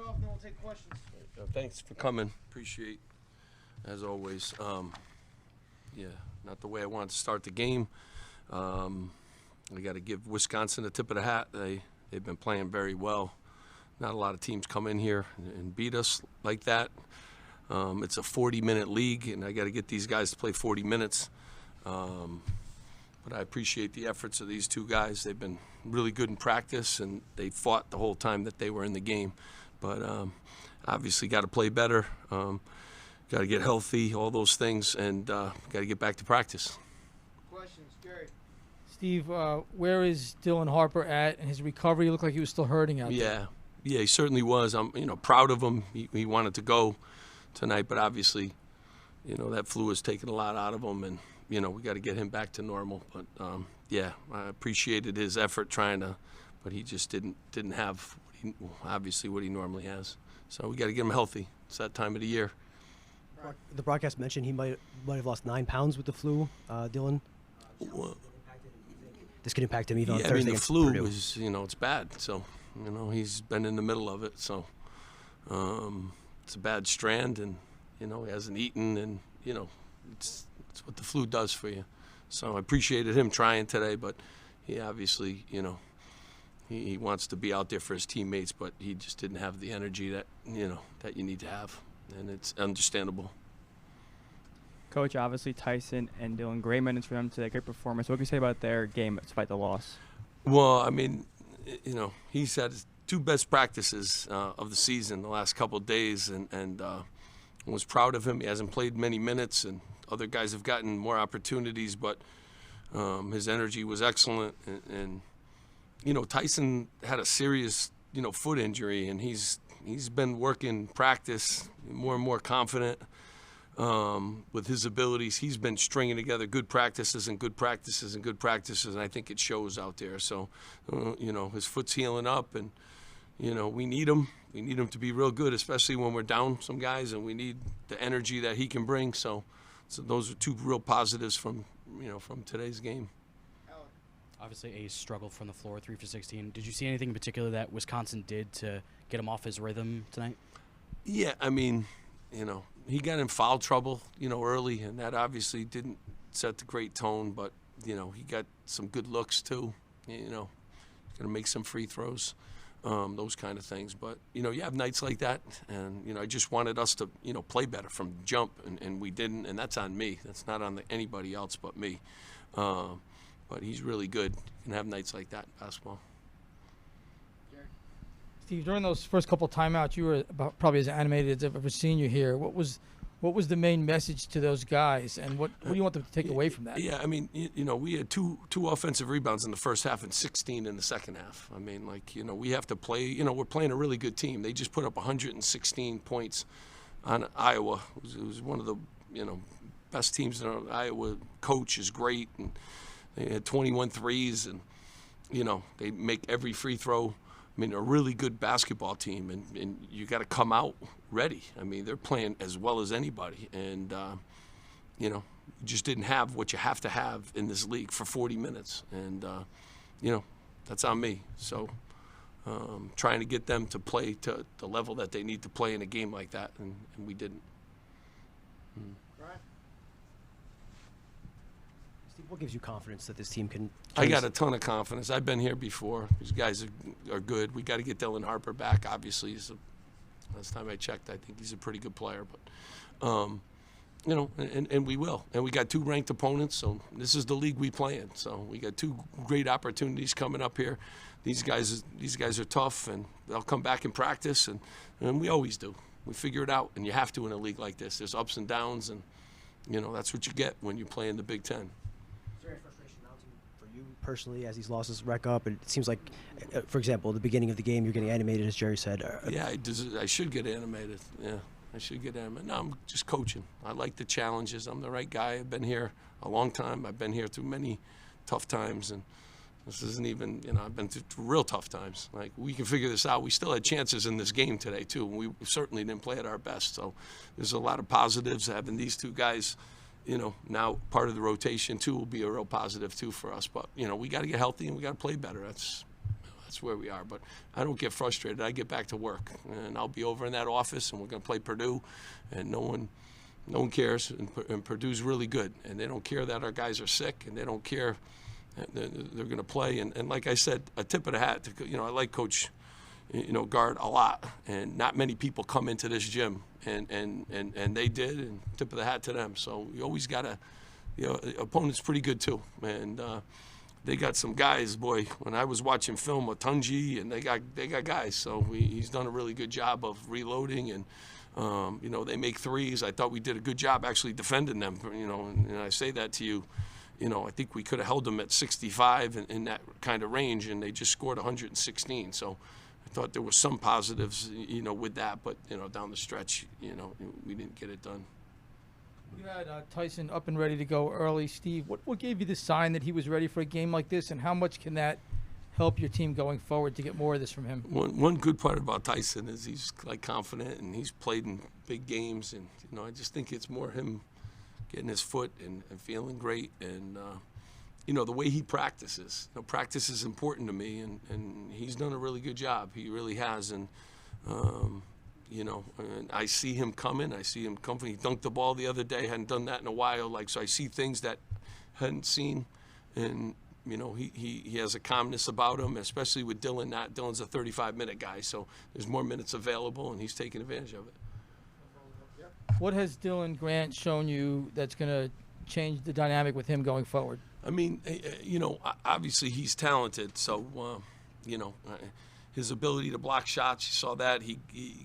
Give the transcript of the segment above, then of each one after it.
off, and then we'll take questions. Thanks for coming. Appreciate, as always. Yeah, not the way I wanted to start the game. I got to give Wisconsin a tip of the hat. They've been playing very well. Not a lot of teams come in here and beat us like that. It's a 40-minute league, and I got to get these guys to play 40 minutes. But I appreciate the efforts of these two guys. They've been really good in practice, and they fought the whole time that they were in the game. But obviously got to play better, got to get healthy, all those things, and got to get back to practice. Questions, Gary. Steve, where is Dylan Harper at in his recovery? He looked like he was still hurting out there. Yeah, he certainly was. I'm, proud of him. He wanted to go tonight, but obviously, that flu has taken a lot out of him, and we got to get him back to normal. But yeah, I appreciated his effort trying to, but he just didn't have obviously what he normally has. So we got to get him healthy. It's that time of the year. The broadcast mentioned he might have lost 9 pounds with the flu, Dylan. Well, this could impact him even on yeah, Thursday. the flu Purdue. is, it's bad. So, he's been in the middle of it. So, it's a bad strand, and he hasn't eaten, and it's what the flu does for you. So I appreciated him trying today, but he obviously, he wants to be out there for his teammates, but he just didn't have the energy that that you need to have, and it's understandable. Coach, obviously Tyson and Dylan, great minutes for them today, great performance. What can you say about their game despite the loss? Well, I mean, he's had his 2 best practices of the season the last couple of days, and was proud of him. He hasn't played many minutes, and other guys have gotten more opportunities, but his energy was excellent. And Tyson had a serious, foot injury, and he's been working practice, more and more confident with his abilities. He's been stringing together good practices and good practices and good practices, and I think it shows out there. So, his foot's healing up, and, we need him. We need him to be real good, especially when we're down some guys, and we need the energy that he can bring. So those are 2 real positives from today's game. Obviously, a struggle from the floor, 3 for 16. Did you see anything in particular that Wisconsin did to get him off his rhythm tonight? Yeah, I mean, he got in foul trouble, early, and that obviously didn't set the great tone. But he got some good looks too. He's gonna make some free throws, those kind of things. But you have nights like that, and I just wanted us to play better from jump, and we didn't, and that's on me. That's not on anybody else but me. But he's really good. You can have nights like that in basketball. Steve, during those first couple timeouts, you were probably as animated as I've ever seen you here. What was the main message to those guys, and what do you want them to take away from that? Yeah, I mean, we had two offensive rebounds in the first half and 16 in the second half. I mean, we have to play. We're playing a really good team. They just put up 116 points on Iowa. It was one of the best teams. Iowa coach is great, and they had 21 threes, and they make every free throw. I mean, a really good basketball team, and you got to come out ready. I mean, they're playing as well as anybody, and you just didn't have what you have to have in this league for 40 minutes, and that's on me. So trying to get them to play to the level that they need to play in a game like that, and we didn't. Right. Steve, what gives you confidence that this team can? I got a ton of confidence. I've been here before. These guys are good. We got to get Dylan Harper back. Obviously, last time I checked, I think he's a pretty good player. But and we will. And we got 2 ranked opponents, so this is the league we play in. So we got 2 great opportunities coming up here. These guys are tough, and they'll come back and practice, and we always do. We figure it out, and you have to in a league like this. There's ups and downs, and that's what you get when you play in the Big Ten. Is there any frustration mounting for you personally as these losses rack up? And it seems like, for example, at the beginning of the game, you're getting animated, as Jerry said. Yeah, I should get animated. Yeah, I should get animated. No, I'm just coaching. I like the challenges. I'm the right guy. I've been here a long time. I've been here through many tough times, and this isn't even, I've been through real tough times. Like, we can figure this out. We still had chances in this game today, too. We certainly didn't play at our best. So there's a lot of positives. Having these 2 guys, now part of the rotation, too, will be a real positive, too, for us. But, we got to get healthy, and we got to play better. That's that's where we are. But I don't get frustrated. I get back to work, and I'll be over in that office, and we're going to play Purdue, and no one cares. And Purdue's really good, and they don't care that our guys are sick, and they don't care they're going to play. And like I said, a tip of the hat to, I like Coach, Guard a lot, and not many people come into this gym, and they did, and tip of the hat to them. So you always got to, opponent's pretty good too, and they got some guys, boy. When I was watching film with Tunji, and they got guys. So he's done a really good job of reloading, and they make threes. I thought we did a good job actually defending them. And I say that to you. I think we could have held them at 65 in that kind of range, and they just scored 116. So I thought there were some positives, with that. But down the stretch, we didn't get it done. You had Tyson up and ready to go early. Steve, what gave you the sign that he was ready for a game like this, and how much can that help your team going forward to get more of this from him? One good part about Tyson is he's confident, and he's played in big games, and I just think it's more him getting his foot and feeling great, and the way he practices. Practice is important to me, and he's done a really good job. He really has, and and I see him coming. I see him coming. He dunked the ball the other day. Hadn't done that in a while. So I see things that I hadn't seen, and he has a calmness about him, especially with Dylan. Dylan's a 35-minute guy, so there's more minutes available, and he's taking advantage of it. What has Dylan Grant shown you that's going to change the dynamic with him going forward? I mean, obviously he's talented, so his ability to block shots, you saw that. He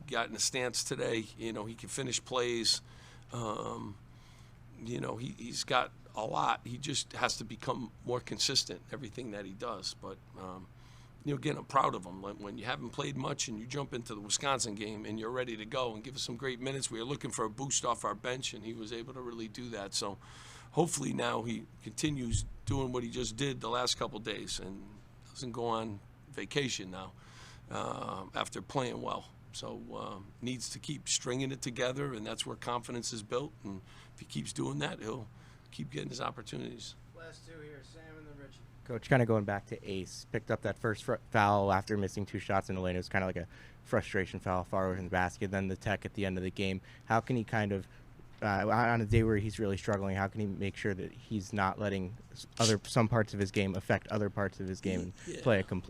got in a stance today. He can finish plays. He's got a lot. He just has to become more consistent, everything that he does. But, again, I'm proud of him. When you haven't played much and you jump into the Wisconsin game and you're ready to go and give us some great minutes, we were looking for a boost off our bench, and he was able to really do that. So hopefully now he continues doing what he just did the last couple days and doesn't go on vacation now after playing well. So needs to keep stringing it together, and that's where confidence is built. And if he keeps doing that, he'll keep getting his opportunities. Last two here, Sam and then Richie. Coach, kind of going back to Ace, picked up that first foul after missing 2 shots in the lane. It was kind of like a frustration foul far away from the basket. Then the tech at the end of the game. How can he kind of, on a day where he's really struggling, how can he make sure that he's not letting some parts of his game affect other parts of his game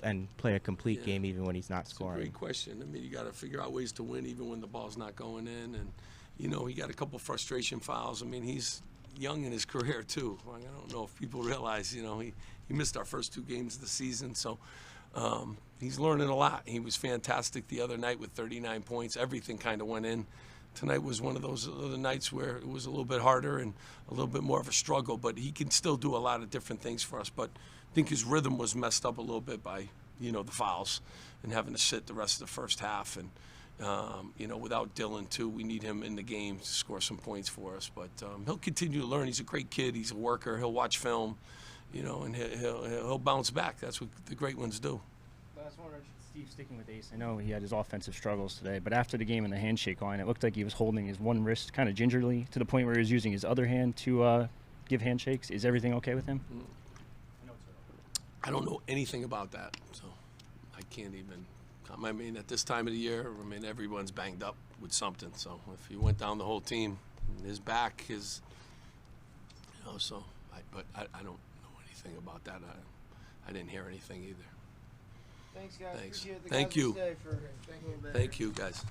and play a complete game even when he's not scoring? That's a great question. I mean, you got to figure out ways to win even when the ball's not going in. And, he got a couple frustration fouls. I mean, he's young in his career too. I don't know if people realize, he missed our first 2 games of the season, so he's learning a lot. He was fantastic the other night with 39 points. Everything kind of went in. Tonight was one of those other nights where it was a little bit harder and a little bit more of a struggle, but he can still do a lot of different things for us. But I think his rhythm was messed up a little bit by, the fouls and having to sit the rest of the first half. And, without Dylan, too, we need him in the game to score some points for us. But he'll continue to learn. He's a great kid. He's a worker. He'll watch film, and he'll bounce back. That's what the great ones do. Last one, Richie. Steve, sticking with Ace, I know he had his offensive struggles today, but after the game in the handshake line, it looked like he was holding his one wrist kind of gingerly to the point where he was using his other hand to give handshakes. Is everything okay with him? I don't know anything about that, so I can't even. I mean, at this time of the year, everyone's banged up with something. So if he went down the whole team, his back, but I don't know anything about that. I didn't hear anything either. Thanks, guys. Thanks. Appreciate the Thank guys you. Stay for a little bit. Thank you, guys.